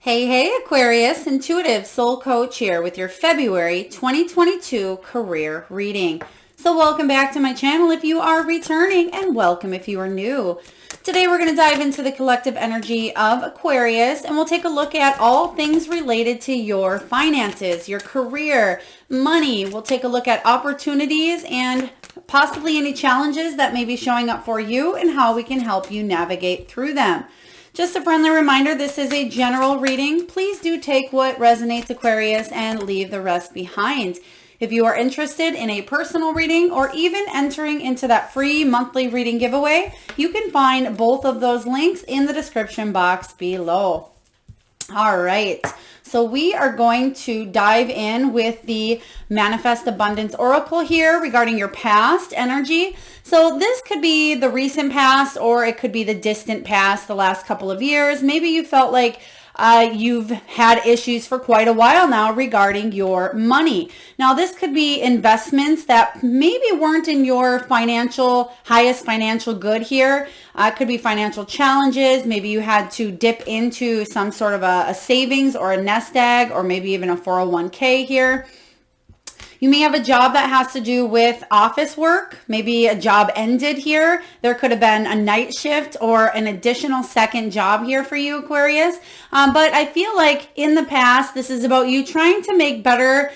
Hey, Aquarius, intuitive soul coach here with your February 2022 career reading. So welcome back to my channel if you are returning, and welcome if you are new. Today we're going to dive into the collective energy of Aquarius, and we'll take a look at all things related to your finances, your career, money. We'll take a look at opportunities and possibly any challenges that may be showing up for you and how we can help you navigate through them. Just a friendly reminder, this is a general reading. Please do take what resonates, Aquarius, and leave the rest behind. If you are interested in a personal reading or even entering into that free monthly reading giveaway, you can find both of those links in the description box below. All right, so we are going to dive in with the Manifest Abundance Oracle here regarding your past energy. So this could be the recent past, or it could be the distant past, the last couple of years. Maybe you felt like you've had issues for quite a while now regarding your money. Now, this could be investments that maybe weren't in your highest financial good here. It could be financial challenges. Maybe you had to dip into some sort of a savings or a nest egg, or maybe even a 401k here. You may have a job that has to do with office work. Maybe a job ended here. There could have been a night shift or an additional second job here for you, Aquarius. But I feel like in the past, this is about you trying to make better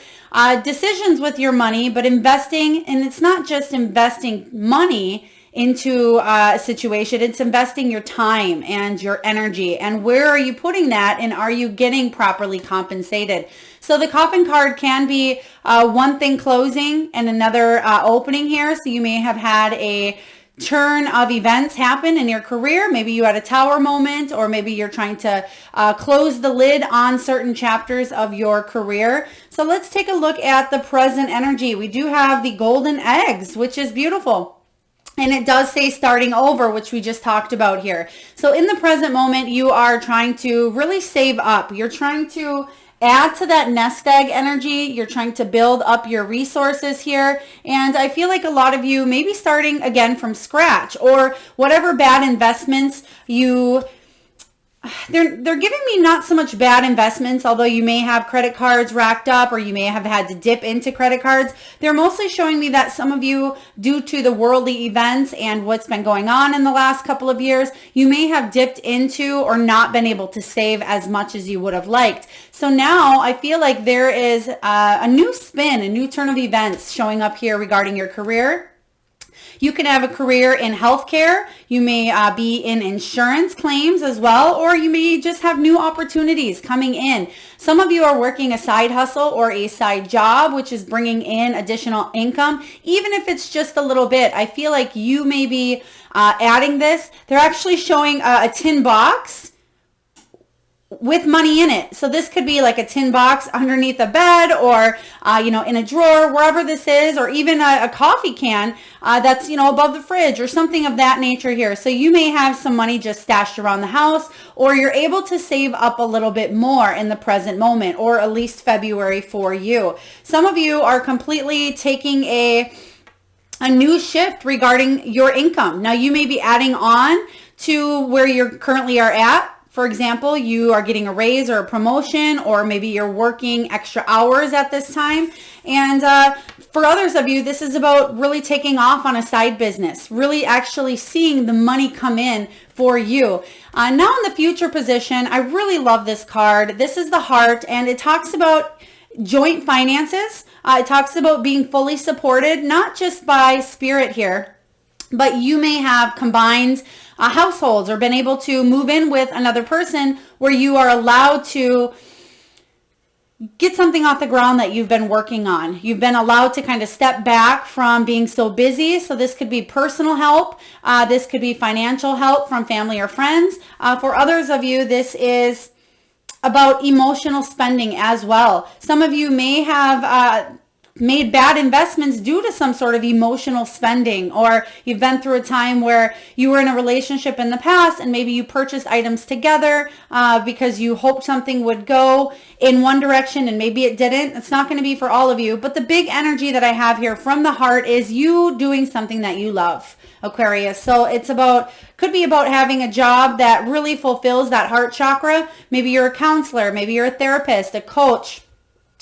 decisions with your money, but investing, and it's not just investing money into a situation, it's investing your time and your energy. And where are you putting that, and are you getting properly compensated? So the coffin card can be one thing closing and another opening here. So you may have had a turn of events happen in your career. Maybe you had a tower moment, or maybe you're trying to close the lid on certain chapters of your career. So let's take a look at the present energy. We do have the golden eggs, which is beautiful. And it does say starting over, which we just talked about here. So in the present moment, you are trying to really save up. You're trying to add to that nest egg energy. You're trying to build up your resources here. And I feel like a lot of you may be starting again from scratch, or whatever bad investments they're giving me not so much bad investments, although you may have credit cards racked up, or you may have had to dip into credit cards. They're mostly showing me that some of you, due to the worldly events and what's been going on in the last couple of years, you may have dipped into or not been able to save as much as you would have liked. So now I feel like there is a new spin, a new turn of events showing up here regarding your career. You can have a career in healthcare. You may be in insurance claims as well, or you may just have new opportunities coming in. Some of you are working a side hustle or a side job, which is bringing in additional income, even if it's just a little bit. I feel like you may be adding this. They're actually showing a tin box with money in it. So this could be like a tin box underneath a bed, or in a drawer, wherever this is, or even a coffee can that's above the fridge, or something of that nature here. So you may have some money just stashed around the house, or you're able to save up a little bit more in the present moment, or at least February for you. Some of you are completely taking a new shift regarding your income. Now you may be adding on to where you currently are at. For example, you are getting a raise or a promotion, or maybe you're working extra hours at this time. And for others of you, this is about really taking off on a side business, really actually seeing the money come in for you. Now in the future position, I really love this card. This is the heart, and it talks about joint finances. It talks about being fully supported, not just by spirit here, but you may have combined households, or been able to move in with another person where you are allowed to get something off the ground that you've been working on. You've been allowed to kind of step back from being so busy. So this could be personal help. This could be financial help from family or friends. For others of you, this is about emotional spending as well. Some of you may have made bad investments due to some sort of emotional spending, or you've been through a time where you were in a relationship in the past and maybe you purchased items together because you hoped something would go in one direction and maybe it didn't. It's not going to be for all of you, but the big energy that I have here from the heart is you doing something that you love. Aquarius. So it's could be about having a job that really fulfills that heart chakra. Maybe you're a counselor, maybe you're a therapist, a coach,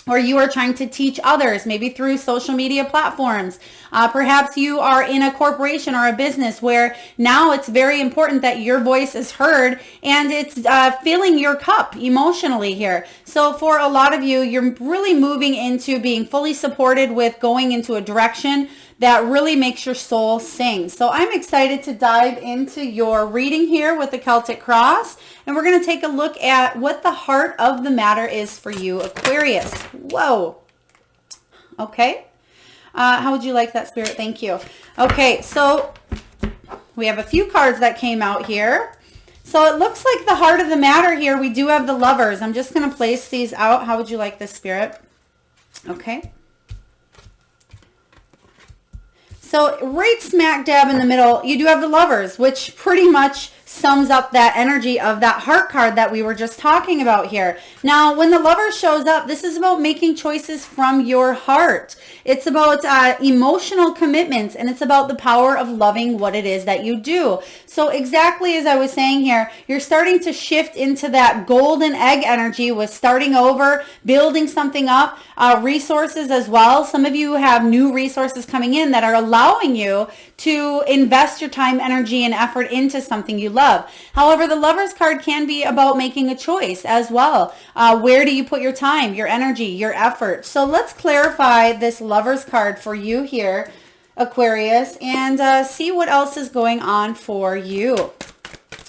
or you are trying to teach others, maybe through social media platforms. Perhaps you are in a corporation or a business where now it's very important that your voice is heard, and it's filling your cup emotionally here. So for a lot of you, you're really moving into being fully supported with going into a direction that really makes your soul sing. So I'm excited to dive into your reading here with the Celtic Cross. And we're going to take a look at what the heart of the matter is for you, Aquarius. Whoa. Okay. How would you like that, Spirit? Thank you. Okay, so we have a few cards that came out here. So it looks like the heart of the matter here, we do have the Lovers. I'm just going to place these out. How would you like this, Spirit? Okay. So right smack dab in the middle, you do have the Lovers, which pretty much sums up that energy of that heart card that we were just talking about here. Now, when the Lover shows up, this is about making choices from your heart. It's about emotional commitments, and it's about the power of loving what it is that you do. So exactly as I was saying here, you're starting to shift into that golden egg energy with starting over, building something up, resources as well. Some of you have new resources coming in that are allowing you to invest your time, energy, and effort into something you love. However, the Lovers card can be about making a choice as well. Where do you put your time, your energy, your effort? So let's clarify this Lovers card for you here, Aquarius, and see what else is going on for you.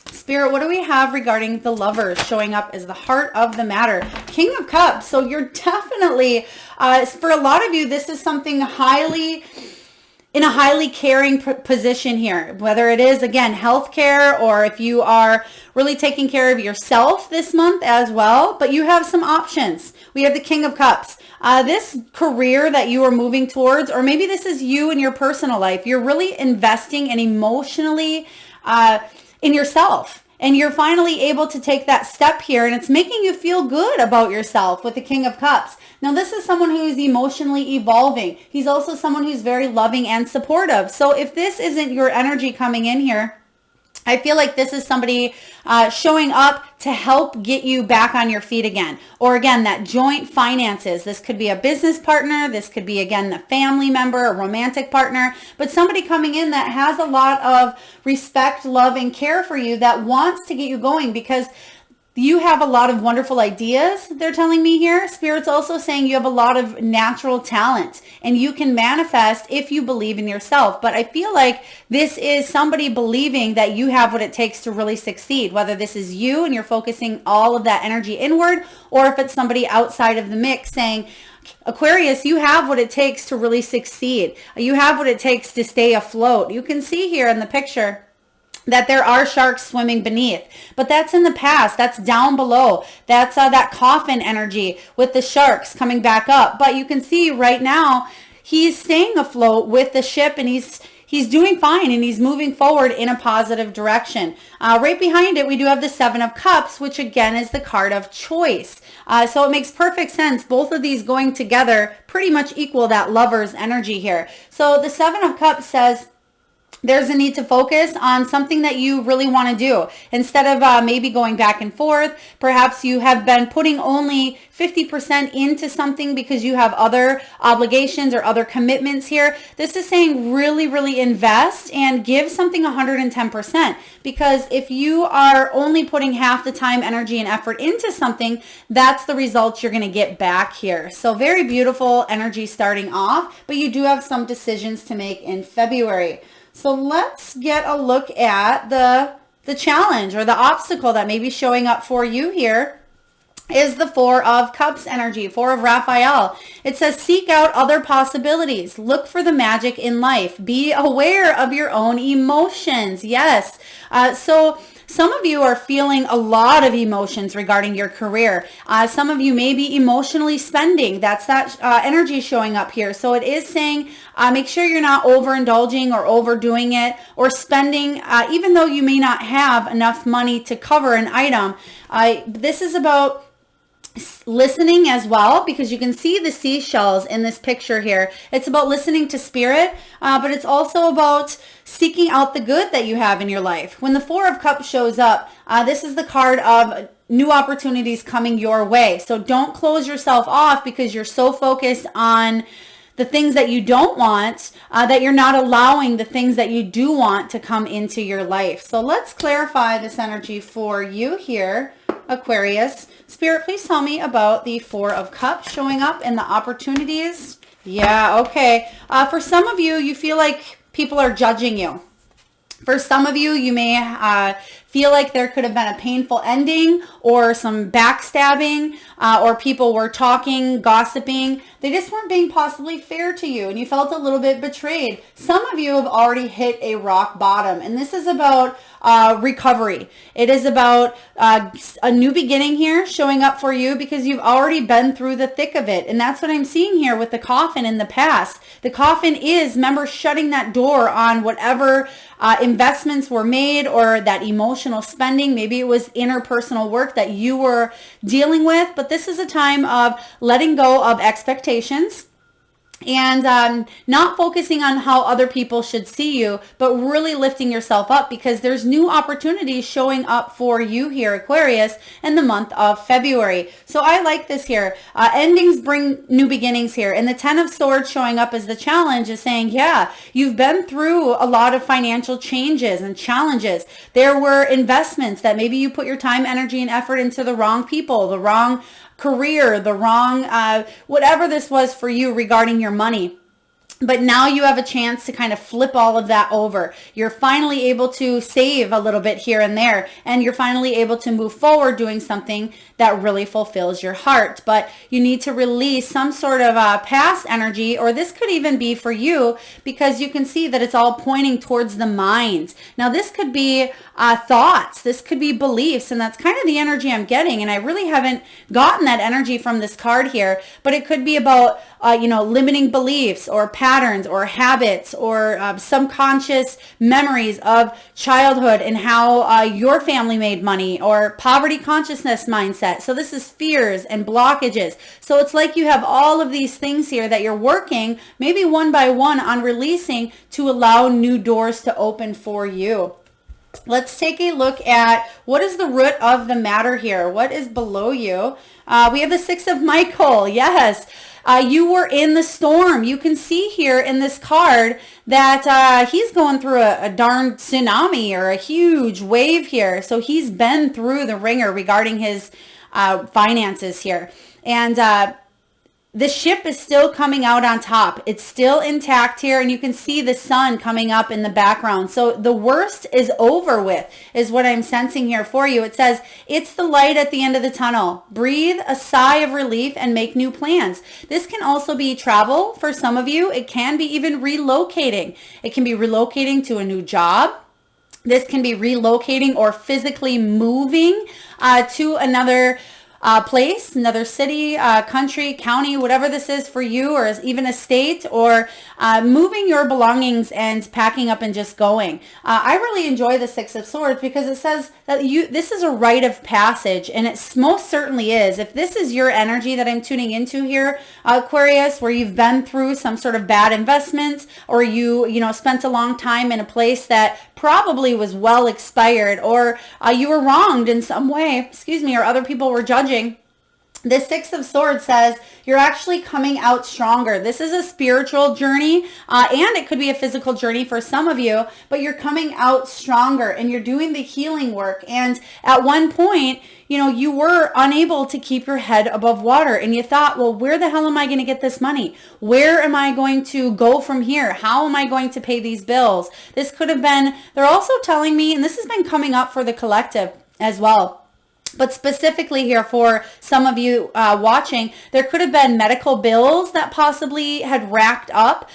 Spirit, what do we have regarding the Lovers showing up as the heart of the matter? King of Cups. So you're definitely, for a lot of you, this is something in a highly caring position here, whether it is, again, healthcare, or if you are really taking care of yourself this month as well. But you have some options. We have the King of Cups. This career that you are moving towards, or maybe this is you in your personal life, you're really investing and emotionally in yourself. And you're finally able to take that step here, and it's making you feel good about yourself with the King of Cups. Now, this is someone who is emotionally evolving. He's also someone who's very loving and supportive. So if this isn't your energy coming in here, I feel like this is somebody showing up to help get you back on your feet again. Or again, that joint finances. This could be a business partner. This could be, again, the family member, a romantic partner. But somebody coming in that has a lot of respect, love, and care for you, that wants to get you going, because you have a lot of wonderful ideas, they're telling me here. Spirit's also saying you have a lot of natural talent, and you can manifest if you believe in yourself. But I feel like this is somebody believing that you have what it takes to really succeed, whether this is you and you're focusing all of that energy inward, or if it's somebody outside of the mix saying, Aquarius, you have what it takes to really succeed. You have what it takes to stay afloat. You can see here in the picture that there are sharks swimming beneath, but that's in the past. That's down below. That's that coffin energy with the sharks coming back up. But you can see right now he's staying afloat with the ship, and he's doing fine, and he's moving forward in a positive direction. Right behind it, we do have the Seven of Cups, which again is the card of choice. So it makes perfect sense. Both of these going together pretty much equal that Lover's energy here. So the Seven of Cups says, there's a need to focus on something that you really want to do. Instead of maybe going back and forth, perhaps you have been putting only 50% into something because you have other obligations or other commitments here. This is saying really, really invest and give something 110%. Because if you are only putting half the time, energy, and effort into something, that's the results you're going to get back here. So very beautiful energy starting off, but you do have some decisions to make in February. So let's get a look at the challenge or the obstacle that may be showing up for you here. Is the Four of Cups energy, Four of Raphael. It says, seek out other possibilities. Look for the magic in life. Be aware of your own emotions. Yes. So some of you are feeling a lot of emotions regarding your career. Some of you may be emotionally spending. That's that energy showing up here. So it is saying make sure you're not overindulging or overdoing it or spending, even though you may not have enough money to cover an item. This is about listening as well, because you can see the seashells in this picture here. It's about listening to spirit, but it's also about seeking out the good that you have in your life. When the Four of Cups shows up, this is the card of new opportunities coming your way. So don't close yourself off because you're so focused on the things that you don't want, that you're not allowing the things that you do want to come into your life. So let's clarify this energy for you here, Aquarius. Spirit, please tell me about the Four of Cups showing up and the opportunities. Yeah, okay. For some of you, you feel like people are judging you. For some of you, you may feel like there could have been a painful ending or some backstabbing, or people were talking, gossiping. They just weren't being possibly fair to you and you felt a little bit betrayed. Some of you have already hit a rock bottom, and this is about recovery. It is about a new beginning here showing up for you because you've already been through the thick of it. And that's what I'm seeing here with the coffin in the past. The coffin is, remember, shutting that door on whatever investments were made or that emotional spending. Maybe it was interpersonal work that you were dealing with, but this is a time of letting go of expectations and not focusing on how other people should see you, but really lifting yourself up because there's new opportunities showing up for you here, Aquarius, in the month of February. So I like this here. Endings bring new beginnings here. And the Ten of Swords showing up as the challenge is saying, yeah, you've been through a lot of financial changes and challenges. There were investments that maybe you put your time, energy, and effort into the wrong people, the wrong career, the wrong, whatever this was for you regarding your money. But now you have a chance to kind of flip all of that over. You're finally able to save a little bit here and there, and you're finally able to move forward doing something that really fulfills your heart. But you need to release some sort of past energy, or this could even be for you because you can see that it's all pointing towards the mind. Now this could be thoughts, this could be beliefs, and that's kind of the energy I'm getting. And I really haven't gotten that energy from this card here, but it could be about limiting beliefs or patterns or habits or subconscious memories of childhood and how your family made money, or poverty consciousness mindset. So this is fears and blockages. So it's like you have all of these things here that you're working maybe one by one on releasing to allow new doors to open for you. Let's take a look at what is the root of the matter here. What is below you? We have the Six of Michael. Yes. You were in the storm. You can see here in this card that he's going through a darn tsunami or a huge wave here. So he's been through the ringer regarding his finances here. And the ship is still coming out on top. It's still intact here, and you can see the sun coming up in the background. So the worst is over with, is what I'm sensing here for you. It says, it's the light at the end of the tunnel. Breathe a sigh of relief and make new plans. This can also be travel for some of you. It can be even relocating. It can be relocating to a new job. This can be relocating or physically moving to another place, another city, country, county, whatever this is for you, or even a state, or moving your belongings and packing up and just going. I really enjoy the Six of Swords because it says that this is a rite of passage, and it most certainly is. If this is your energy that I'm tuning into here, Aquarius, where you've been through some sort of bad investments, or you spent a long time in a place that probably was well expired, or you were wronged in some way, or other people were judging. The Six of Swords says you're actually coming out stronger. This is a spiritual journey, and it could be a physical journey for some of you, but you're coming out stronger and you're doing the healing work. And at one point, you were unable to keep your head above water, and you thought, well, where the hell am I going to get this money? Where am I going to go from here? How am I going to pay these bills? This could have been, they're also telling me, and this has been coming up for the collective as well, but specifically here for some of you watching, there could have been medical bills that possibly had racked up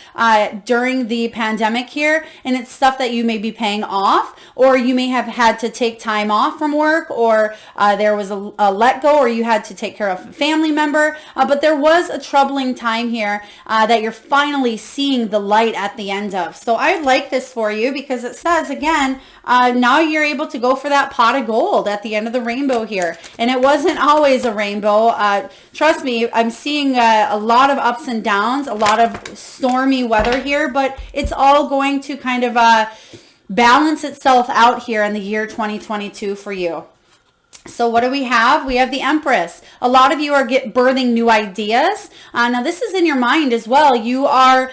during the pandemic here, and it's stuff that you may be paying off, or you may have had to take time off from work, or there was a let go, or you had to take care of a family member, but there was a troubling time here that you're finally seeing the light at the end of. So I like this for you because it says, again, now you're able to go for that pot of gold at the end of the rainbow here, and it wasn't always a rainbow. Trust me, I'm seeing a lot of ups and downs, a lot of stormy weather here, but it's all going to kind of balance itself out here in the year 2022 for you. So what do we have? We have the Empress. A lot of you are birthing new ideas. Now this is in your mind as well. You are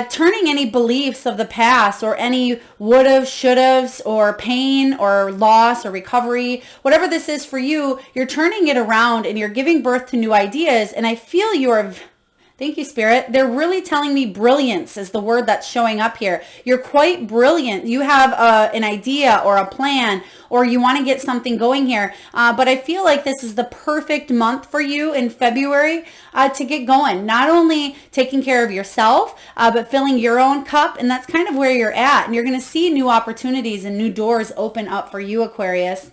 turning any beliefs of the past or any would-have, should-haves or pain or loss or recovery, whatever this is for you, you're turning it around and you're giving birth to new ideas. And I feel you're... Thank you, Spirit. They're really telling me brilliance is the word that's showing up here. You're quite brilliant. You have an idea or a plan, or you want to get something going here. But I feel like this is the perfect month for you in February to get going. Not only taking care of yourself, but filling your own cup. And that's kind of where you're at. And you're going to see new opportunities and new doors open up for you, Aquarius.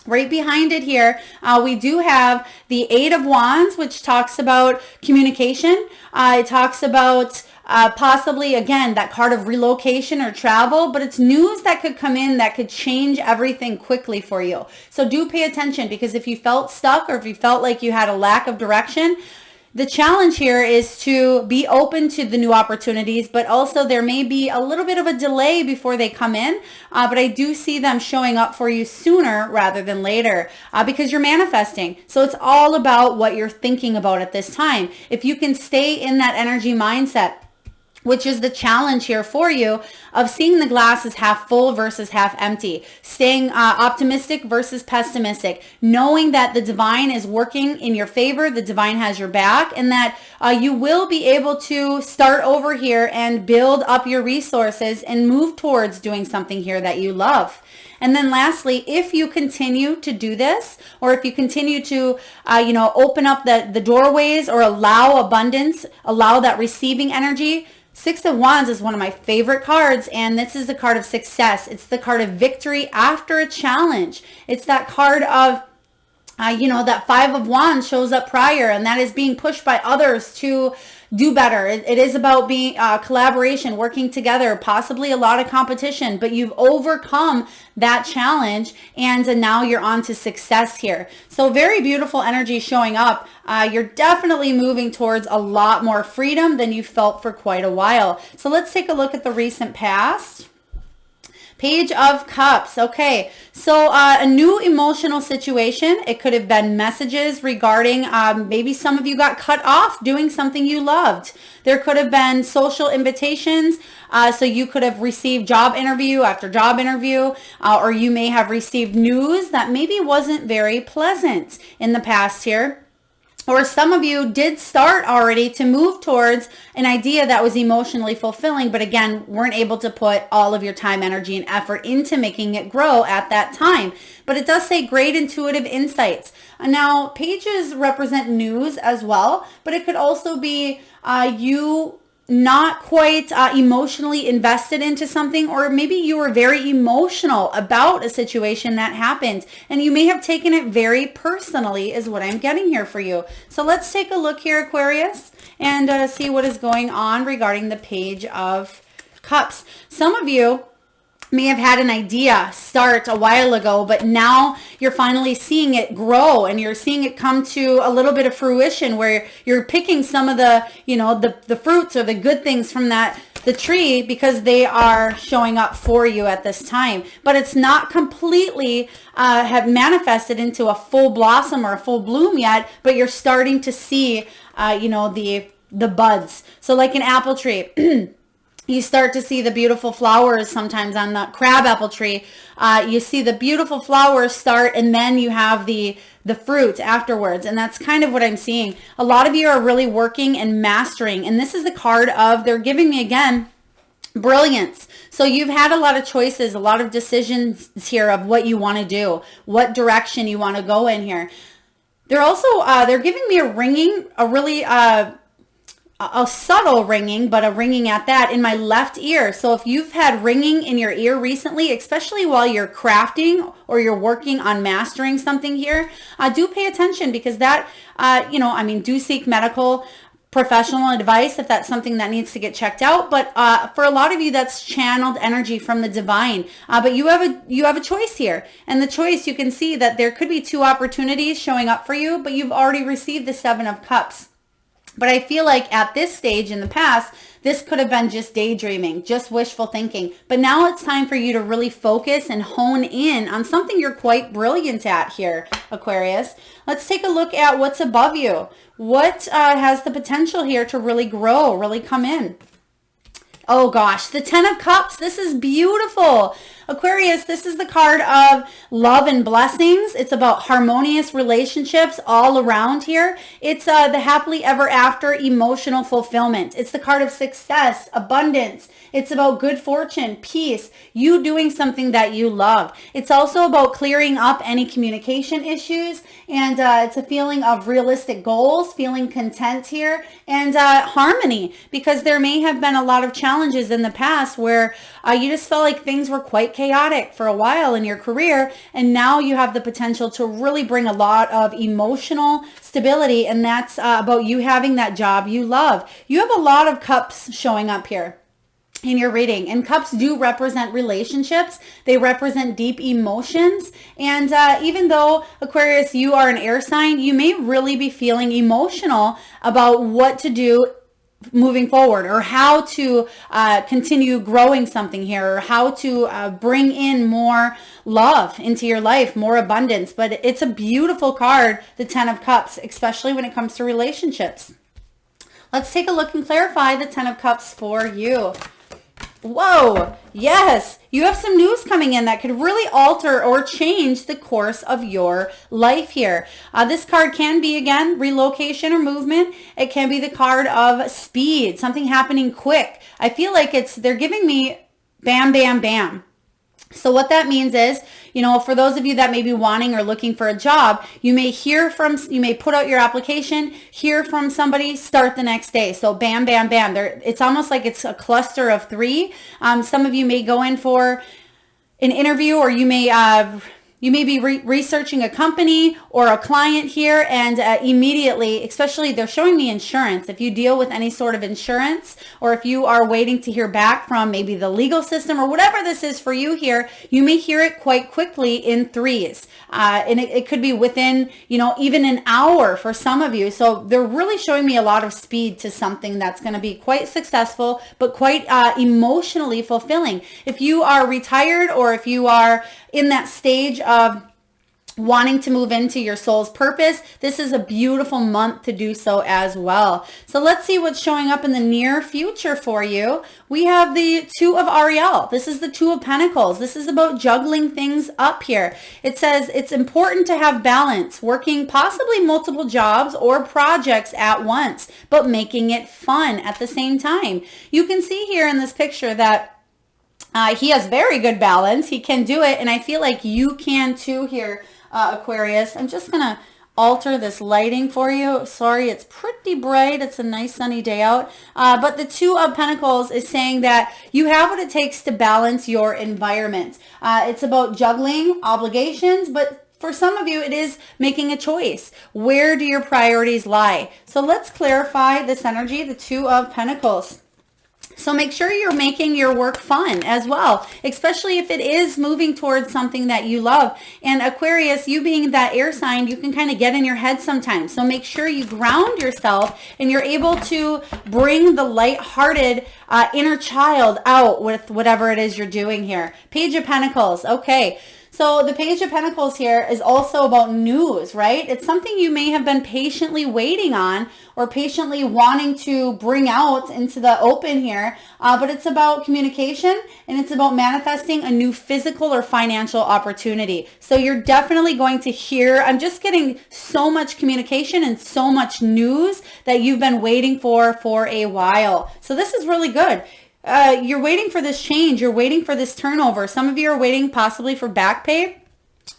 Right behind it here, we do have the Eight of Wands, which talks about communication. It talks about possibly, again, that card of relocation or travel, but it's news that could come in that could change everything quickly for you. So do pay attention, because if you felt stuck or if you felt like you had a lack of direction, the challenge here is to be open to the new opportunities, but also there may be a little bit of a delay before they come in. But I do see them showing up for you sooner rather than later because you're manifesting. So it's all about what you're thinking about at this time. If you can stay in that energy mindset, which is the challenge here for you of seeing the glass as half full versus half empty, staying optimistic versus pessimistic, knowing that the divine is working in your favor, the divine has your back, and that you will be able to start over here and build up your resources and move towards doing something here that you love. And then lastly, if you continue to do this, or if you continue to, open up the doorways or allow abundance, allow that receiving energy, Six of Wands is one of my favorite cards, and this is the card of success. It's the card of victory after a challenge. It's that card of, that Five of Wands shows up prior, and that is being pushed by others to do better. It is about being collaboration, working together, possibly a lot of competition, but you've overcome that challenge, and now you're on to success here. So very beautiful energy showing up. You're definitely moving towards a lot more freedom than you felt for quite a while. So let's take a look at the recent past. Page of Cups. Okay, so a new emotional situation. It could have been messages regarding maybe some of you got cut off doing something you loved. There could have been social invitations. So you could have received job interview after job interview, or you may have received news that maybe wasn't very pleasant in the past here. Or some of you did start already to move towards an idea that was emotionally fulfilling, but again, weren't able to put all of your time, energy, and effort into making it grow at that time. But it does say great intuitive insights. Now, pages represent news as well, but it could also be you not quite emotionally invested into something, or maybe you were very emotional about a situation that happened and you may have taken it very personally is what I'm getting here for you. So let's take a look here, Aquarius, and see what is going on regarding the Page of Cups. Some of you may have had an idea start a while ago, but now you're finally seeing it grow and you're seeing it come to a little bit of fruition where you're picking some of the, the fruits or the good things from the tree because they are showing up for you at this time. But it's not completely have manifested into a full blossom or a full bloom yet, but you're starting to see, the buds. So like an apple tree, you start to see the beautiful flowers sometimes on the crabapple tree. You see the beautiful flowers start, and then you have the fruit afterwards. And that's kind of what I'm seeing. A lot of you are really working and mastering. And this is the card of, they're giving me again, brilliance. So you've had a lot of choices, a lot of decisions here of what you want to do, what direction you want to go in here. They're also, they're giving me a ringing, a really, a subtle ringing, but a ringing at that in my left ear. So if you've had ringing in your ear recently, especially while you're crafting or you're working on mastering something here, do pay attention because that, do seek medical professional advice if that's something that needs to get checked out. But for a lot of you, that's channeled energy from the divine. But you have a choice here. And the choice, you can see that there could be two opportunities showing up for you, but you've already received the Seven of Cups. But I feel like at this stage in the past, this could have been just daydreaming, just wishful thinking. But now it's time for you to really focus and hone in on something you're quite brilliant at here, Aquarius. Let's take a look at what's above you. What has the potential here to really grow, really come in? Oh gosh, the Ten of Cups. This is beautiful. Aquarius, this is the card of love and blessings. It's about harmonious relationships all around here. It's the happily ever after emotional fulfillment. It's the card of success, abundance. It's about good fortune, peace, you doing something that you love. It's also about clearing up any communication issues, and it's a feeling of realistic goals, feeling content here, and harmony, because there may have been a lot of challenges in the past where you just felt like things were quite chaotic for a while in your career, and now you have the potential to really bring a lot of emotional stability, and that's about you having that job you love. You have a lot of cups showing up here in your reading, and cups do represent relationships. They represent deep emotions, and even though, Aquarius, you are an air sign, you may really be feeling emotional about what to do moving forward, or how to continue growing something here, or how to bring in more love into your life, more abundance. But it's a beautiful card, the Ten of Cups, especially when it comes to relationships. Let's take a look and clarify the Ten of Cups for you. Whoa, yes, you have some news coming in that could really alter or change the course of your life here. This card can be, again, relocation or movement. It can be the card of speed, something happening quick. I feel like they're giving me bam, bam, bam. So what that means is, for those of you that may be wanting or looking for a job, you may put out your application, hear from somebody, start the next day. So bam, bam, bam. It's almost like it's a cluster of three. Some of you may go in for an interview, or you may be researching a company or a client here, and immediately, especially they're showing me insurance. If you deal with any sort of insurance, or if you are waiting to hear back from maybe the legal system or whatever this is for you here, you may hear it quite quickly in threes. And it could be within, even an hour for some of you. So they're really showing me a lot of speed to something that's going to be quite successful, but quite emotionally fulfilling. If you are retired, or if you are in that stage of wanting to move into your soul's purpose, this is a beautiful month to do so as well. So let's see what's showing up in the near future for you. We have the Two of Ariel. This is the Two of Pentacles. This is about juggling things up here. It says it's important to have balance, working possibly multiple jobs or projects at once, but making it fun at the same time. You can see here in this picture that he has very good balance. He can do it, and I feel like you can too here, Aquarius. I'm just going to alter this lighting for you. Sorry, it's pretty bright. It's a nice sunny day out. But the Two of Pentacles is saying that you have what it takes to balance your environment. It's about juggling obligations, but for some of you, it is making a choice. Where do your priorities lie? So let's clarify this energy, the Two of Pentacles. So make sure you're making your work fun as well, especially if it is moving towards something that you love. And Aquarius, you being that air sign, you can kind of get in your head sometimes. So make sure you ground yourself and you're able to bring the lighthearted inner child out with whatever it is you're doing here. Page of Pentacles. Okay. So the Page of Pentacles here is also about news, right? It's something you may have been patiently waiting on, or patiently wanting to bring out into the open here. But it's about communication, and it's about manifesting a new physical or financial opportunity. So you're definitely going to hear, I'm just getting so much communication and so much news that you've been waiting for a while. So this is really good. You're waiting for this change. You're waiting for this turnover. Some of you are waiting possibly for back pay,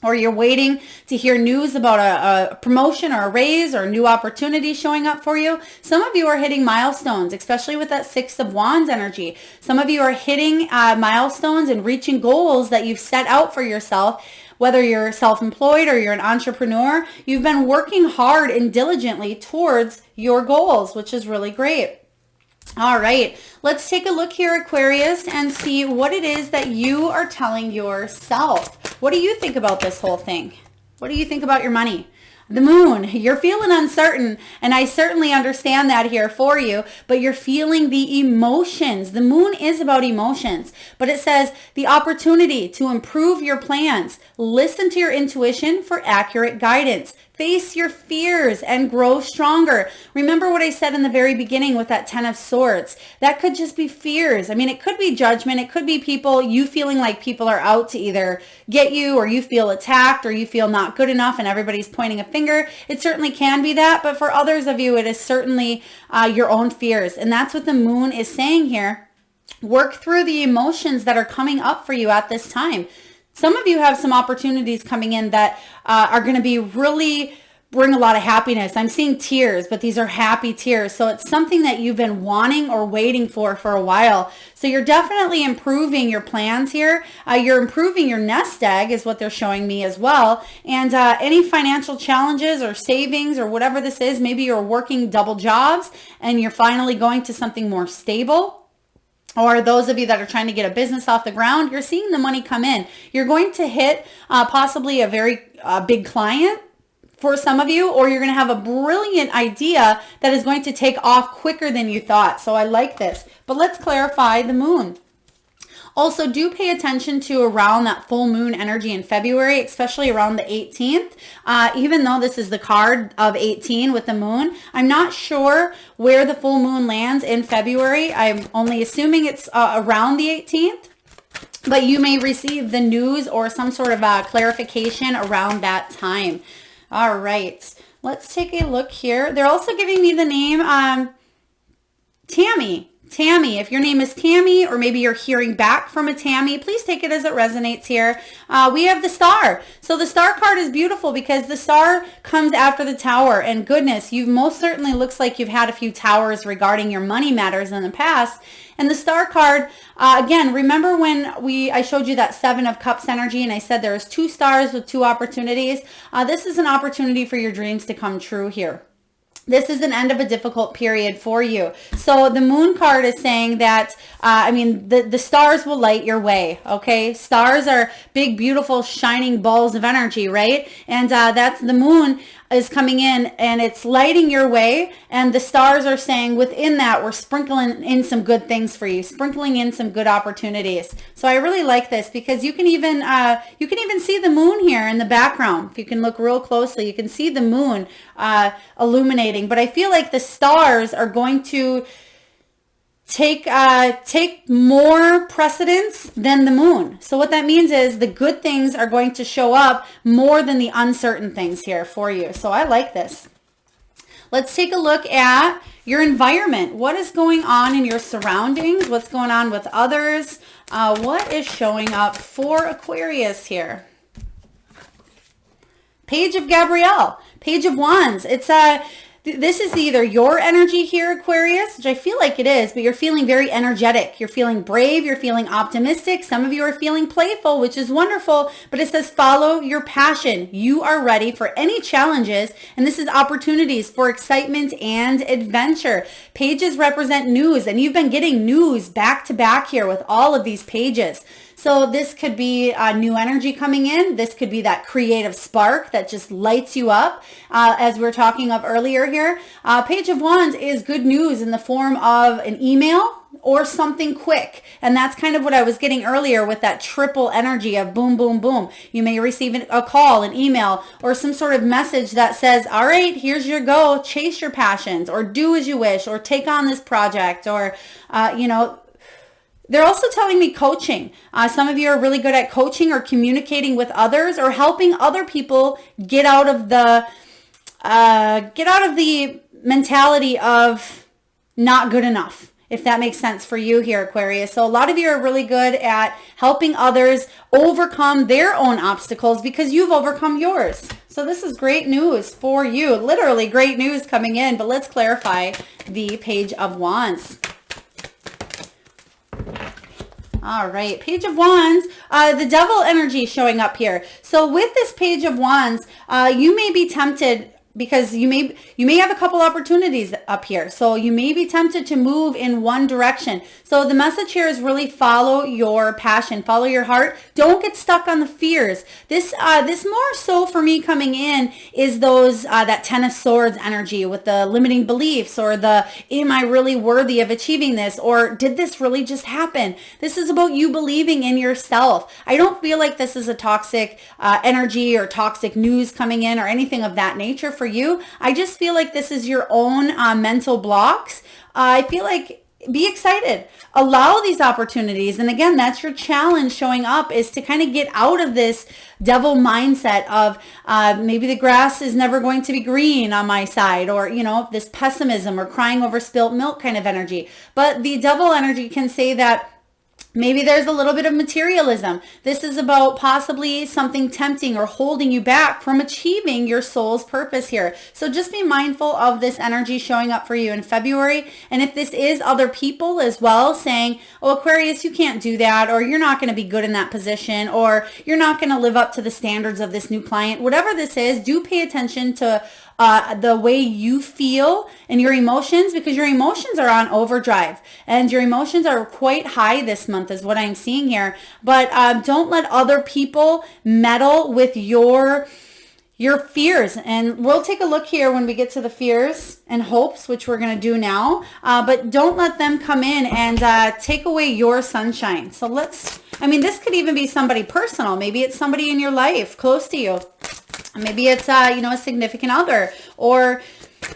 or you're waiting to hear news about a promotion or a raise or a new opportunity showing up for you. Some of you are hitting milestones, especially with that Six of Wands energy. Some of you are hitting milestones and reaching goals that you've set out for yourself, Whether you're self-employed or you're an entrepreneur, you've been working hard and diligently towards your goals, which is really great. All right, let's take a look here, Aquarius, and see what it is that you are telling yourself. What do you think about this whole thing? What do you think about your money? The moon, you're feeling uncertain, and I certainly understand that here for you, but you're feeling the emotions. The moon is about emotions, but it says the opportunity to improve your plans. Listen to your intuition for accurate guidance. Face your fears and grow stronger. Remember what I said in the very beginning with that 10 of Swords. That could just be fears. I mean, it could be judgment. It could be people, you feeling like people are out to either get you, or you feel attacked, or you feel not good enough and everybody's pointing a finger. It certainly can be that, but for others of you, it is certainly your own fears. And that's what the moon is saying here. Work through the emotions that are coming up for you at this time. Some of you have some opportunities coming in that are going to be really bring a lot of happiness. I'm seeing tears, but these are happy tears. So it's something that you've been wanting or waiting for a while. So you're definitely improving your plans here. You're improving your nest egg is what they're showing me as well. And any financial challenges or savings or whatever this is, maybe you're working double jobs and you're finally going to something more stable. Or those of you that are trying to get a business off the ground, you're seeing the money come in. You're going to hit possibly a very big client for some of you, or you're going to have a brilliant idea that is going to take off quicker than you thought. So I like this. But let's clarify the moon. Also, do pay attention to around that full moon energy in February, especially around the 18th. Even though this is the card of 18 with the moon, I'm not sure where the full moon lands in February. I'm only assuming it's around the 18th. But you may receive the news or some sort of clarification around that time. All right, let's take a look here. They're also giving me the name Tammy. Tammy, if your name is Tammy, or maybe you're hearing back from a Tammy, please take it as it resonates here. We have the star. So the star card is beautiful because the star comes after the tower. And goodness, you most certainly looks like you've had a few towers regarding your money matters in the past. And the star card, again, remember when I showed you that 7 of Cups energy and I said there's 2 stars with 2 opportunities? This is an opportunity for your dreams to come true here. This is an end of a difficult period for you. So the moon card is saying that, the stars will light your way, okay? Stars are big, beautiful, shining balls of energy, right? And that's the moon is coming in and it's lighting your way. And the stars are saying within that, we're sprinkling in some good things for you, sprinkling in some good opportunities. So I really like this because you can even see the moon here in the background. If you can look real closely, you can see the moon illuminating. But I feel like the stars are going to take more precedence than the moon. So what that means is the good things are going to show up more than the uncertain things here for you. So I like this. Let's take a look at your environment. What is going on in your surroundings? What's going on with others? What is showing up for Aquarius here? Page of Gabrielle, Page of Wands. This is either your energy here, Aquarius, which I feel like it is, but you're feeling very energetic. You're feeling brave. You're feeling optimistic. Some of you are feeling playful, which is wonderful, but it says follow your passion. You are ready for any challenges, and this is opportunities for excitement and adventure. Pages represent news, and you've been getting news back to back here with all of these pages. So this could be new energy coming in. This could be that creative spark that just lights you up, as we were talking of earlier here. Page of Wands is good news in the form of an email or something quick. And that's kind of what I was getting earlier with that triple energy of boom, boom, boom. You may receive a call, an email, or some sort of message that says, all right, here's your go, chase your passions, or do as you wish, or take on this project, or, they're also telling me coaching. Some of you are really good at coaching or communicating with others or helping other people get out of the mentality of not good enough, if that makes sense for you here, Aquarius. So a lot of you are really good at helping others overcome their own obstacles because you've overcome yours. So this is great news for you. Literally great news coming in, but let's clarify the Page of Wands. All right, Page of Wands, the devil energy showing up here. So with this Page of Wands, you may be tempted because you may have a couple opportunities up here. So you may be tempted to move in one direction. So the message here is really follow your passion, follow your heart. Don't get stuck on the fears. This more so for me coming in is those that Ten of Swords energy with the limiting beliefs, or the am I really worthy of achieving this, or did this really just happen? This is about you believing in yourself. I don't feel like this is a toxic energy or toxic news coming in or anything of that nature for you. I just feel like this is your own mental blocks. I feel like be excited, allow these opportunities. And again, that's your challenge showing up, is to kind of get out of this devil mindset of maybe the grass is never going to be green on my side, or, you know, this pessimism or crying over spilt milk kind of energy. But the devil energy can say that maybe there's a little bit of materialism. This is about possibly something tempting or holding you back from achieving your soul's purpose here. So just be mindful of this energy showing up for you in February. And if this is other people as well saying, oh, Aquarius, you can't do that, or you're not going to be good in that position, or you're not going to live up to the standards of this new client, whatever this is, do pay attention to the way you feel and your emotions, because your emotions are on overdrive and your emotions are quite high this month is what I'm seeing here. But don't let other people meddle with your fears. And we'll take a look here when we get to the fears and hopes, which we're going to do now. But don't let them come in and take away your sunshine. So this could even be somebody personal. Maybe it's somebody in your life close to you. Maybe it's, a significant other, or,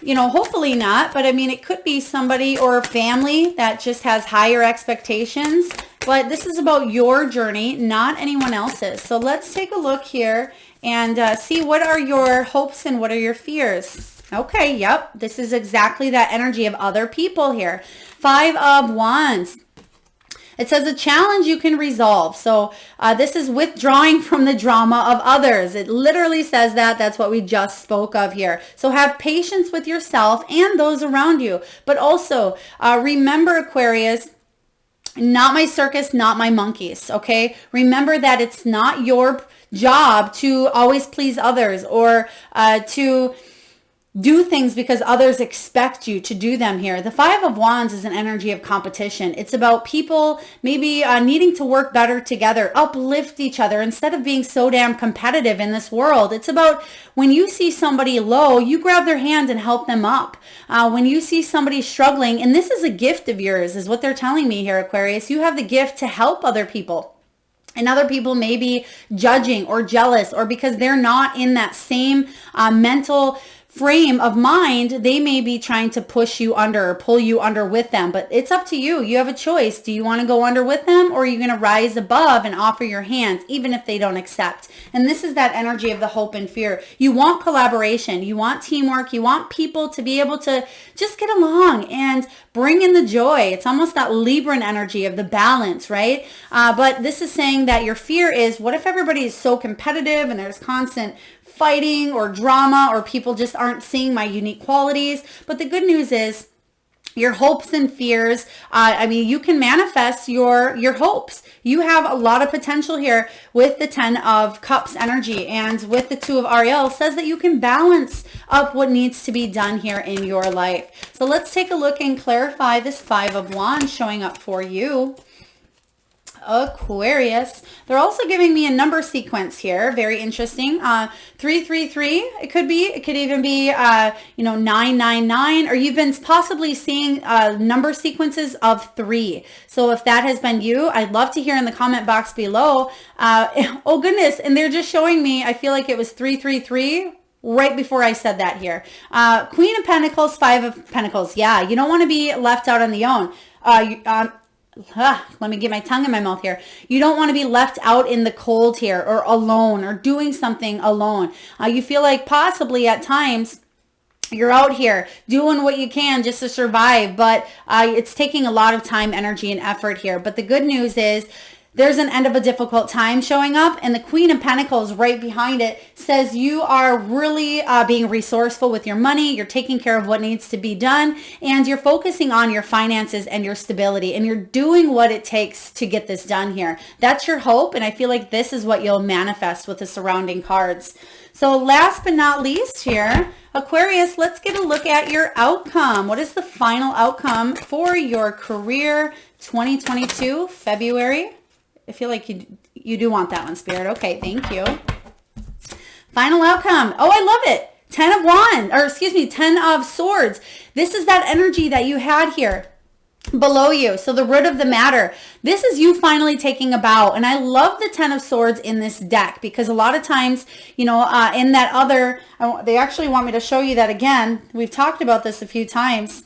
hopefully not. But it could be somebody or a family that just has higher expectations. But this is about your journey, not anyone else's. So let's take a look here and see what are your hopes and what are your fears. Okay, yep. This is exactly that energy of other people here. 5 of Wands. It says a challenge you can resolve. So this is withdrawing from the drama of others. It literally says that. That's what we just spoke of here. So have patience with yourself and those around you. But also remember, Aquarius, not my circus, not my monkeys. Okay. Remember that it's not your job to always please others, or to do things because others expect you to do them here. The 5 of Wands is an energy of competition. It's about people maybe needing to work better together, uplift each other instead of being so damn competitive in this world. It's about when you see somebody low, you grab their hand and help them up. When you see somebody struggling, and this is a gift of yours, is what they're telling me here, Aquarius. You have the gift to help other people. And other people may be judging or jealous, or because they're not in that same mental frame of mind, they may be trying to push you under or pull you under with them. But it's up to you. You have a choice. Do you want to go under with them, or are you going to rise above and offer your hands even if they don't accept? And this is that energy of the hope and fear. You want collaboration. You want teamwork. You want people to be able to just get along and bring in the joy. It's almost that Libran energy of the balance, right? But this is saying that your fear is, what if everybody is so competitive and there's constant fighting or drama, or people just aren't seeing my unique qualities? But the good news is your hopes and fears, you can manifest your hopes. You have a lot of potential here with the 10 of Cups energy, and with the 2 of Ariel says that you can balance up what needs to be done here in your life. So let's take a look and clarify this 5 of Wands showing up for you, Aquarius. They're also giving me a number sequence here. Very interesting. 333. It could be. It could even be 999. Or you've been possibly seeing number sequences of 3. So if that has been you, I'd love to hear in the comment box below. Oh goodness! And they're just showing me. I feel like it was 333. Right before I said that here. Queen of Pentacles, 5 of Pentacles. Yeah, you don't want to be left out on the own. Let me get my tongue in my mouth here. You don't want to be left out in the cold here, or alone, or doing something alone. You feel like possibly at times you're out here doing what you can just to survive, but it's taking a lot of time, energy, and effort here. But the good news is there's an end of a difficult time showing up, and the Queen of Pentacles right behind it says you are really being resourceful with your money. You're taking care of what needs to be done, and you're focusing on your finances and your stability, and you're doing what it takes to get this done here. That's your hope, and I feel like this is what you'll manifest with the surrounding cards. So last but not least here, Aquarius, let's get a look at your outcome. What is the final outcome for your career 2022 February? I feel like you do want that one, Spirit. Okay, thank you. Final outcome. Oh, I love it. 10 of Wands, or excuse me, 10 of Swords. This is that energy that you had here below you. So the root of the matter. This is you finally taking a bow. And I love the 10 of Swords in this deck because a lot of times, you know, in that other, they actually want me to show you that again. We've talked about this a few times.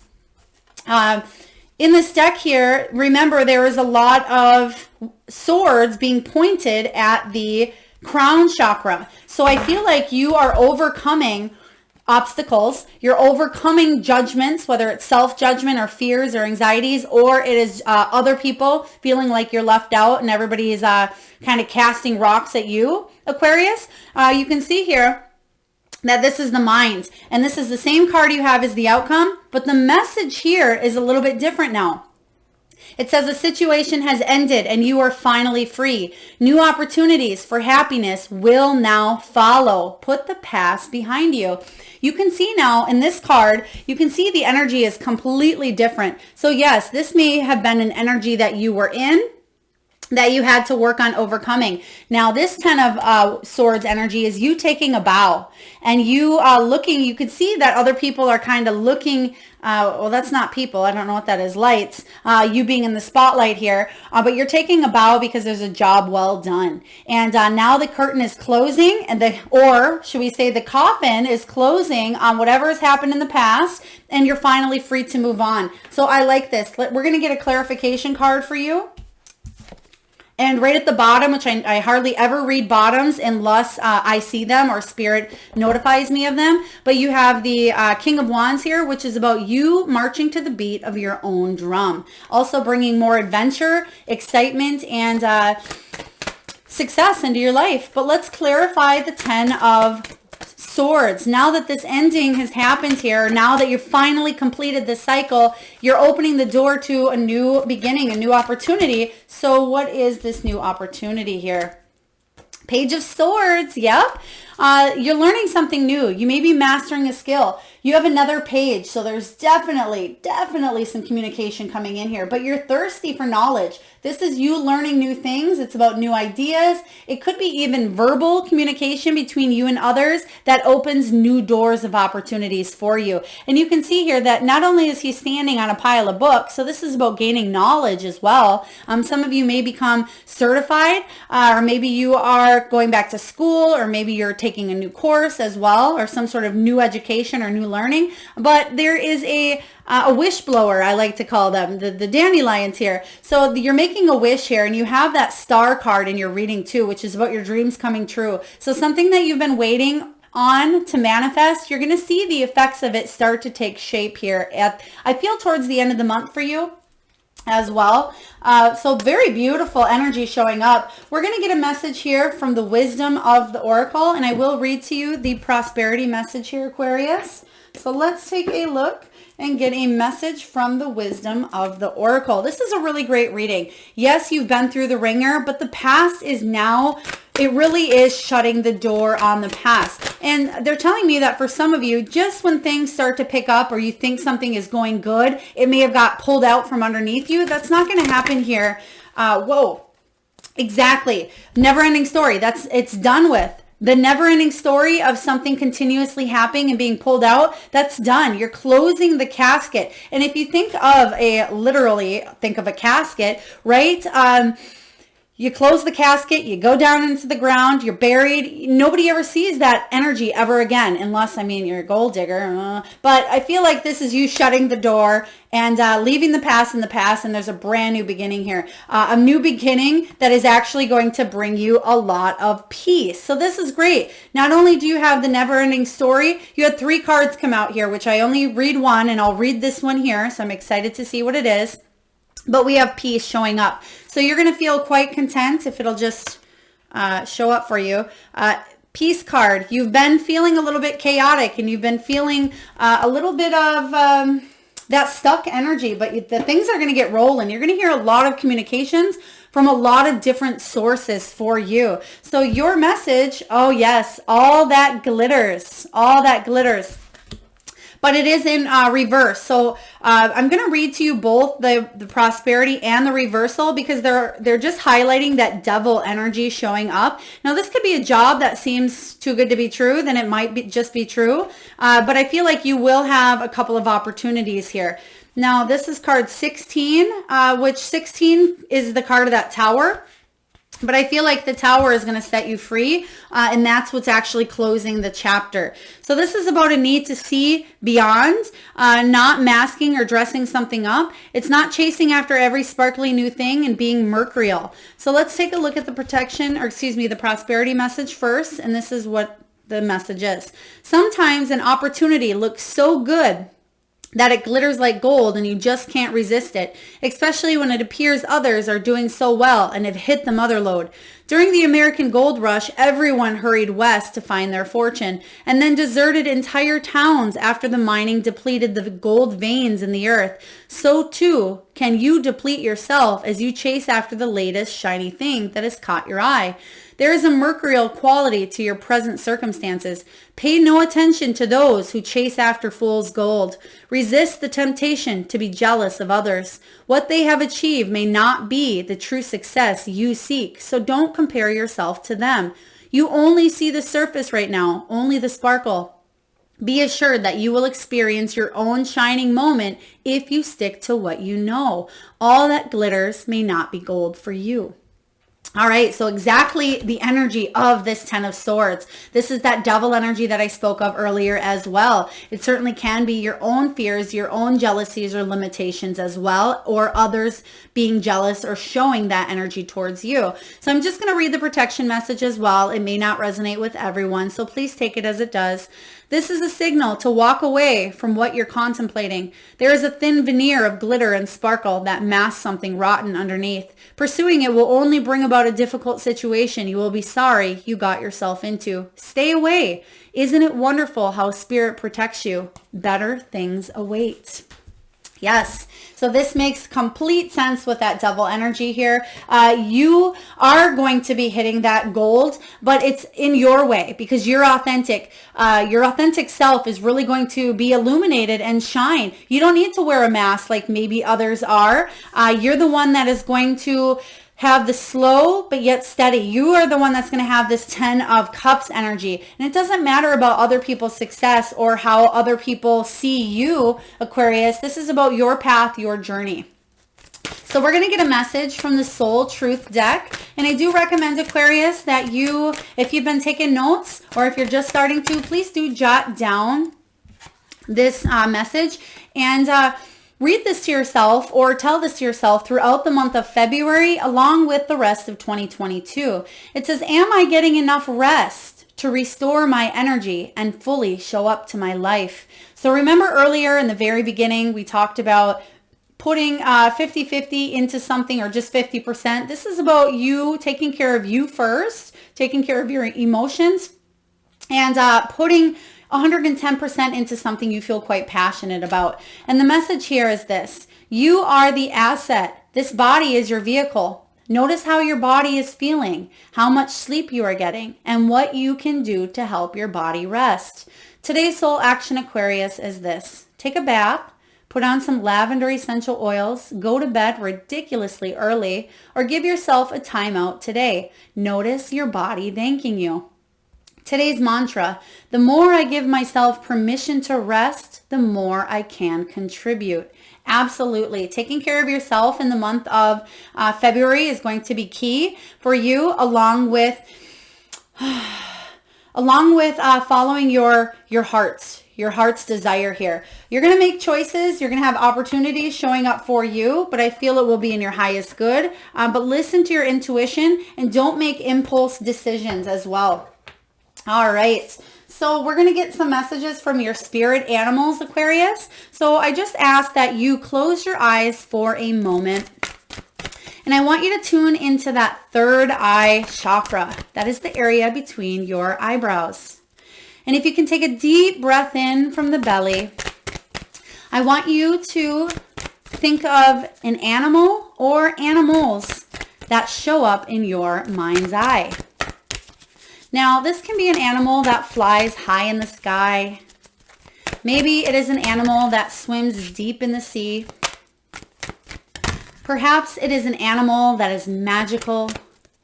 In this deck here, remember there is a lot of swords being pointed at the crown chakra. So I feel like you are overcoming obstacles. You're overcoming judgments, whether it's self-judgment or fears or anxieties, or it is other people feeling like you're left out and everybody is kind of casting rocks at you, Aquarius. You can see here that this is the mind, and this is the same card you have as the outcome, but the message here is a little bit different now. It says the situation has ended and you are finally free. New opportunities for happiness will now follow. Put the past behind you. You can see now in this card, you can see the energy is completely different. So yes, this may have been an energy that you were in, that you had to work on overcoming. Now this 10 of Swords energy is you taking a bow and you looking, you could see that other people are kind of looking, well, that's not people. I don't know what that is. Lights, you being in the spotlight here, but you're taking a bow because there's a job well done. And now the curtain is closing and or should we say the coffin is closing on whatever has happened in the past and you're finally free to move on. So I like this. We're going to get a clarification card for you. And right at the bottom, which I hardly ever read bottoms unless I see them or Spirit notifies me of them. But you have the King of Wands here, which is about you marching to the beat of your own drum. Also bringing more adventure, excitement, and success into your life. But let's clarify the 10 of Swords. Now that this ending has happened here, now that you've finally completed this cycle, you're opening the door to a new beginning, a new opportunity. So what is this new opportunity here? Page of Swords. Yep. You're learning something new. You may be mastering a skill. You have another page. So there's definitely some communication coming in here, but you're thirsty for knowledge. This is you learning new things. It's about new ideas. It could be even verbal communication between you and others that opens new doors of opportunities for you. And you can see here that not only is he standing on a pile of books, so this is about gaining knowledge as well. Some of you may become certified, or maybe you are going back to school, or maybe you're taking a new course as well, or some sort of new education or new learning. But there is a wish blower, I like to call them, the dandelions here. So you're making a wish here, and you have that star card in your reading too, which is about your dreams coming true. So something that you've been waiting on to manifest, you're going to see the effects of it start to take shape here I feel towards the end of the month for you as well. So very beautiful energy showing up. We're going to get a message here from the wisdom of the oracle, and I will read to you the prosperity message here, Aquarius. So let's take a look and get a message from the wisdom of the oracle. This is a really great reading. Yes, you've been through the ringer, but the past is now, it really is shutting the door on the past. And they're telling me that for some of you, just when things start to pick up or you think something is going good, it may have got pulled out from underneath you. That's not going to happen here. Whoa, exactly. Never ending story. It's done with. The never-ending story of something continuously happening and being pulled out, that's done. You're closing the casket. And if you think of literally think of a casket, right? You close the casket, you go down into the ground, you're buried. Nobody ever sees that energy ever again, unless, I mean, you're a gold digger. But I feel like this is you shutting the door and leaving the past in the past, and there's a brand new beginning here. A new beginning that is actually going to bring you a lot of peace. So this is great. Not only do you have the never-ending story, you had 3 cards come out here, which I only read one, and I'll read this one here, so I'm excited to see what it is. but we have peace showing up. So you're going to feel quite content if it'll just show up for you. Peace card. You've been feeling a little bit chaotic, and you've been feeling a little bit of that stuck energy, but the things are going to get rolling. You're going to hear a lot of communications from a lot of different sources for you. So your message, oh yes, all that glitters, all that glitters. But it is in reverse. So I'm going to read to you both the prosperity and the reversal, because they're just highlighting that devil energy showing up. Now, this could be a job that seems too good to be true. Then it might just be true. But I feel like you will have a couple of opportunities here. Now, this is card 16, which 16 is the card of that tower. But I feel like the tower is going to set you free, and that's what's actually closing the chapter. So this is about a need to see beyond, not masking or dressing something up. It's not chasing after every sparkly new thing and being mercurial. So let's take a look at the the prosperity message first, and this is what the message is. Sometimes an opportunity looks so good that it glitters like gold and you just can't resist it, especially when it appears others are doing so well and have hit the mother lode. During the American gold rush, everyone hurried west to find their fortune and then deserted entire towns after the mining depleted the gold veins in the earth. So too can you deplete yourself as you chase after the latest shiny thing that has caught your eye. There is a mercurial quality to your present circumstances. Pay no attention to those who chase after fool's gold. Resist the temptation to be jealous of others. What they have achieved may not be the true success you seek, so don't compare yourself to them. You only see the surface right now, only the sparkle. Be assured that you will experience your own shining moment if you stick to what you know. All that glitters may not be gold for you. All right, so exactly the energy of this 10 of Swords. This is that devil energy that I spoke of earlier as well. It certainly can be your own fears, your own jealousies or limitations as well, or others being jealous or showing that energy towards you. So I'm just going to read the protection message as well. It may not resonate with everyone, so please take it as it does. This is a signal to walk away from what you're contemplating. There is a thin veneer of glitter and sparkle that masks something rotten underneath. Pursuing it will only bring about a difficult situation you will be sorry you got yourself into. Stay away. Isn't it wonderful how spirit protects you? Better things await. Yes. So this makes complete sense with that devil energy here. You are going to be hitting that gold, but it's in your way because you're authentic. Your authentic self is really going to be illuminated and shine. You don't need to wear a mask like maybe others are. You're the one that is going to have the slow but yet steady. You are the one that's going to have this 10 of Cups energy. And it doesn't matter about other people's success or how other people see you, Aquarius. This is about your path, your journey. So we're going to get a message from the Soul Truth deck. And I do recommend, Aquarius, that you, if you've been taking notes or if you're just starting to, please do jot down this message and read this to yourself or tell this to yourself throughout the month of February along with the rest of 2022. It says, am I getting enough rest to restore my energy and fully show up to my life? So remember earlier in the very beginning, we talked about putting 50-50 into something or just 50%. This is about you taking care of you first, taking care of your emotions, and putting 110% into something you feel quite passionate about. And the message here is this: you are the asset. This body is your vehicle. Notice how your body is feeling, how much sleep you are getting, and what you can do to help your body rest. Today's soul action, Aquarius, is this: take a bath, put on some lavender essential oils, go to bed ridiculously early, or give yourself a timeout today. Notice your body thanking you. Today's mantra: the more I give myself permission to rest, the more I can contribute. Absolutely. Taking care of yourself in the month of February is going to be key for you, along with following your heart's desire here. You're going to make choices. You're going to have opportunities showing up for you, but I feel it will be in your highest good. But listen to your intuition and don't make impulse decisions as well. All right. So we're going to get some messages from your spirit animals, Aquarius. So I just ask that you close your eyes for a moment. And I want you to tune into that third eye chakra. That is the area between your eyebrows. And if you can take a deep breath in from the belly, I want you to think of an animal or animals that show up in your mind's eye. Now, this can be an animal that flies high in the sky. Maybe it is an animal that swims deep in the sea. Perhaps it is an animal that is magical,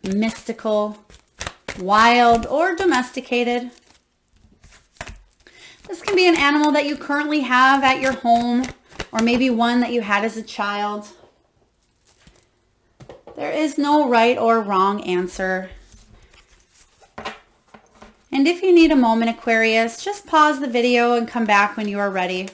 mystical, wild, or domesticated. This can be an animal that you currently have at your home, or maybe one that you had as a child. There is no right or wrong answer. And if you need a moment, Aquarius, just pause the video and come back when you are ready.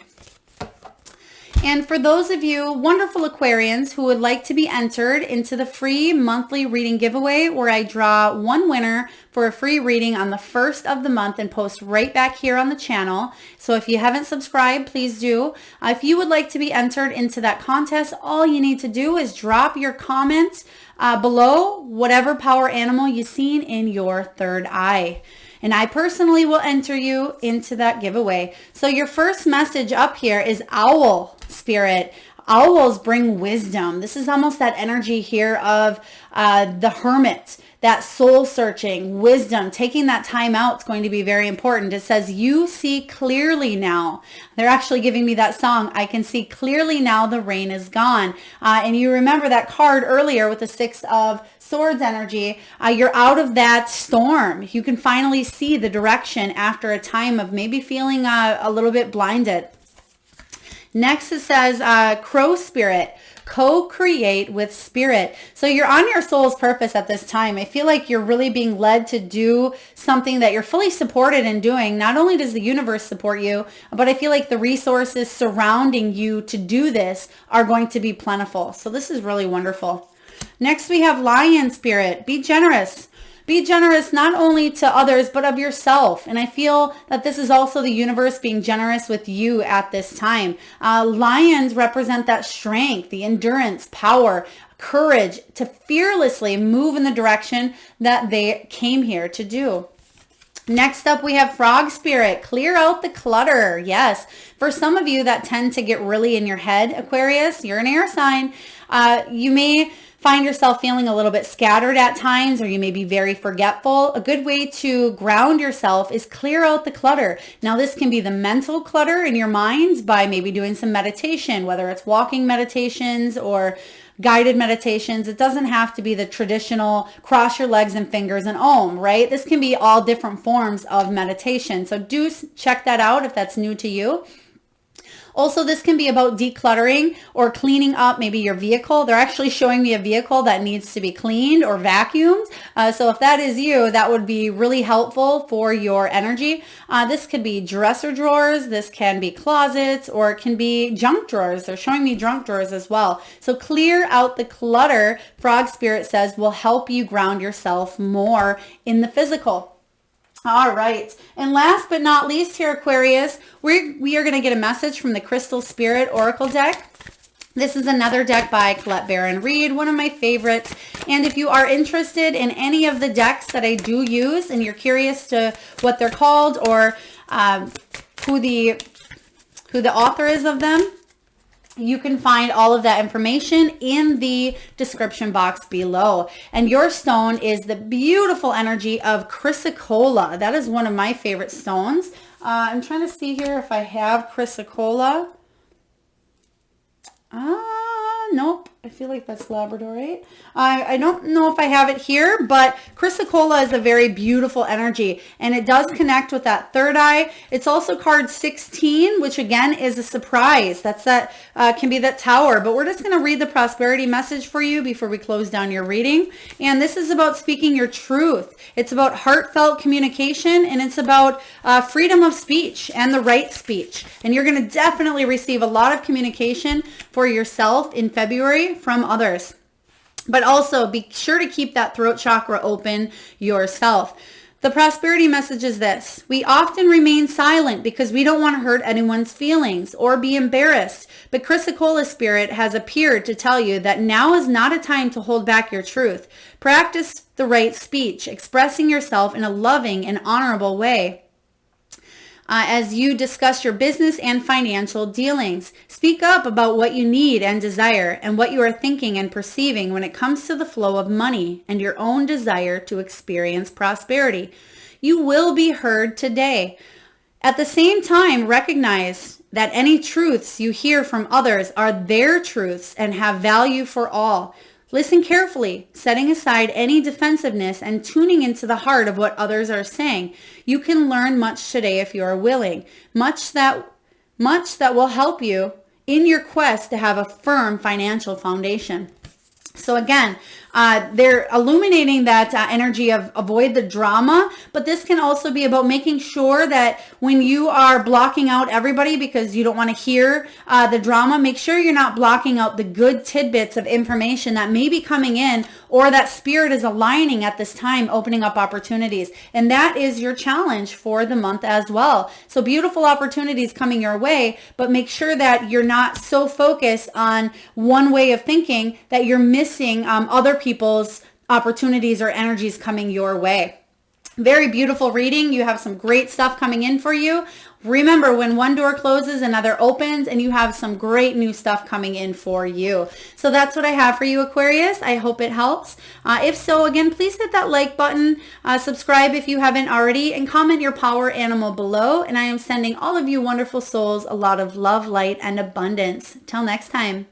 And for those of you wonderful Aquarians who would like to be entered into the free monthly reading giveaway, where I draw one winner for a free reading on the first of the month and post right back here on the channel. So if you haven't subscribed, please do. If you would like to be entered into that contest, all you need to do is drop your comment below whatever power animal you've seen in your third eye. And I personally will enter you into that giveaway. So your first message up here is owl spirit. Owls bring wisdom. This is almost that energy here of the hermit, that soul searching, wisdom, taking that time out is going to be very important. It says, you see clearly now. They're actually giving me that song, I can see clearly now, the rain is gone. And you remember that card earlier with the Six of Swords energy. You're out of that storm. You can finally see the direction after a time of maybe feeling a little bit blinded. Next, it says crow spirit. Co-create with spirit. So you're on your soul's purpose at this time. I feel like you're really being led to do something that you're fully supported in doing. Not only does the universe support you, but I feel like the resources surrounding you to do this are going to be plentiful. So this is really wonderful. Next, we have lion spirit. Be generous. Be generous not only to others, but of yourself. And I feel that this is also the universe being generous with you at this time. Lions represent that strength, the endurance, power, courage to fearlessly move in the direction that they came here to do. Next up, we have frog spirit. Clear out the clutter. Yes. For some of you that tend to get really in your head, Aquarius, you're an air sign. You may find yourself feeling a little bit scattered at times, or you may be very forgetful. A good way to ground yourself is clear out the clutter. Now, this can be the mental clutter in your mind by maybe doing some meditation, whether it's walking meditations or guided meditations. It doesn't have to be the traditional cross your legs and fingers and om, right? This can be all different forms of meditation. So do check that out if that's new to you. Also, this can be about decluttering or cleaning up maybe your vehicle. They're actually showing me a vehicle that needs to be cleaned or vacuumed. So if that is you, that would be really helpful for your energy. This could be dresser drawers. This can be closets, or it can be junk drawers. They're showing me junk drawers as well. So clear out the clutter, Frog Spirit says, will help you ground yourself more in the physical. All right. And last but not least here, Aquarius, we are going to get a message from the Crystal Spirit Oracle deck. This is another deck by Collette Baron-Reid, one of my favorites. And if you are interested in any of the decks that I do use and you're curious to what they're called or who the author is of them, you can find all of that information in the description box below. And your stone is the beautiful energy of chrysocolla. That is one of my favorite stones. I'm trying to see here if I have chrysocolla. Nope. I feel like that's labradorite. I don't know if I have it here, but chrysocolla is a very beautiful energy, and it does connect with that third eye. It's also card 16, which again is a surprise. That's that can be that tower, but we're just going to read the prosperity message for you before we close down your reading. And this is about speaking your truth. It's about heartfelt communication, and it's about freedom of speech and the right speech. And you're going to definitely receive a lot of communication for yourself in February from others. But also be sure to keep that throat chakra open yourself. The prosperity message is this: we often remain silent because we don't want to hurt anyone's feelings or be embarrassed. But Chrysacola Spirit has appeared to tell you that now is not a time to hold back your truth. Practice the right speech, expressing yourself in a loving and honorable way. As you discuss your business and financial dealings, speak up about what you need and desire and what you are thinking and perceiving when it comes to the flow of money and your own desire to experience prosperity. You will be heard today. At the same time, recognize that any truths you hear from others are their truths and have value for all. Listen carefully, setting aside any defensiveness and tuning into the heart of what others are saying. You can learn much today if you are willing, much that will help you in your quest to have a firm financial foundation. So again, they're illuminating that energy of avoid the drama, but this can also be about making sure that when you are blocking out everybody because you don't want to hear the drama, make sure you're not blocking out the good tidbits of information that may be coming in or that spirit is aligning at this time, opening up opportunities. And that is your challenge for the month as well. So beautiful opportunities coming your way, but make sure that you're not so focused on one way of thinking that you're missing other people's opportunities or energies coming your way. Very beautiful reading. You have some great stuff coming in for you. Remember, when one door closes, another opens, and you have some great new stuff coming in for you. So that's what I have for you, Aquarius. I hope it helps. If so, again, please hit that like button, subscribe if you haven't already, and comment your power animal below. And I am sending all of you wonderful souls a lot of love, light, and abundance. Till next time.